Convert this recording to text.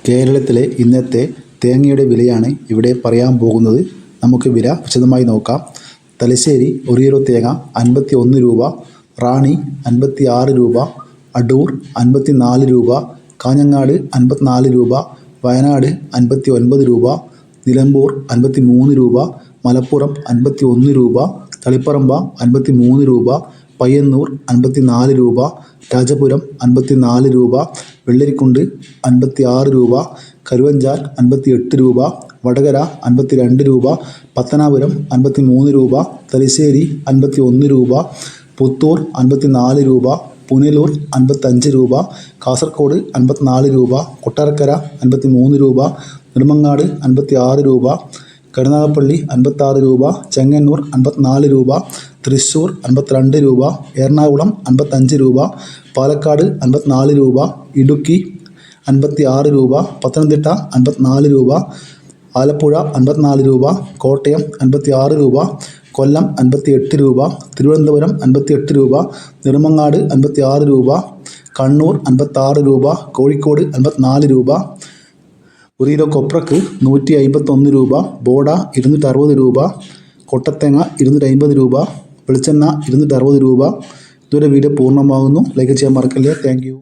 കേരളത്തിലെ ഇന്നത്തെ തേങ്ങയുടെ വിലയാണ് ഇവിടെ പറയാൻ പോകുന്നത്. നമുക്ക് വില വിശദമായി നോക്കാം. തലശ്ശേരി 1 കിലോ തേങ്ങ 51 രൂപ, റാണി 56 രൂപ, അടൂർ 54 രൂപ, കാഞ്ഞങ്ങാട് 54 രൂപ, വയനാട് 59 രൂപ, നിലമ്പൂർ 53 രൂപ, മലപ്പുറം 51 രൂപ, തളിപ്പറമ്പ 53 രൂപ, പയ്യന്നൂർ 54 രൂപ, രാജപുരം 54 രൂപ, വെള്ളരിക്കുണ്ട് 56 രൂപ, കരുവഞ്ചാൽ 58 രൂപ, വടകര 52 രൂപ, പത്തനാപുരം 53 രൂപ, തലശ്ശേരി 51 രൂപ, പുത്തൂർ 54 രൂപ, പുനലൂർ 55 രൂപ, കാസർഗോഡ് 54 രൂപ, കൊട്ടാരക്കര 53 രൂപ, നെടുമങ്ങാട് 56 രൂപ, കരുനാഗപ്പള്ളി 56 രൂപ, ചെങ്ങന്നൂർ 54 രൂപ, തൃശ്ശൂർ 52 രൂപ, എറണാകുളം 55 രൂപ, പാലക്കാട് 54 രൂപ, ഇടുക്കി 56 രൂപ, പത്തനംതിട്ട 54 രൂപ, ആലപ്പുഴ 54 രൂപ, കോട്ടയം 56 രൂപ, കൊല്ലം 58 രൂപ, തിരുവനന്തപുരം 58 രൂപ, നെടുമങ്ങാട് 56 രൂപ, കണ്ണൂർ 56 രൂപ, കോഴിക്കോട് 54 രൂപ. 1 കിലോ കൊപ്രക്ക് 151 രൂപ, ബോഡ 260 രൂപ, കൊട്ടത്തേങ്ങ 250 രൂപ, വെളിച്ചെണ്ണ 260 രൂപ. ഇതുവരെ വീഡിയോ പൂർണ്ണമാകുന്നു. ലൈക്ക് ചെയ്യാൻ മറക്കല്ലേ. Thank you.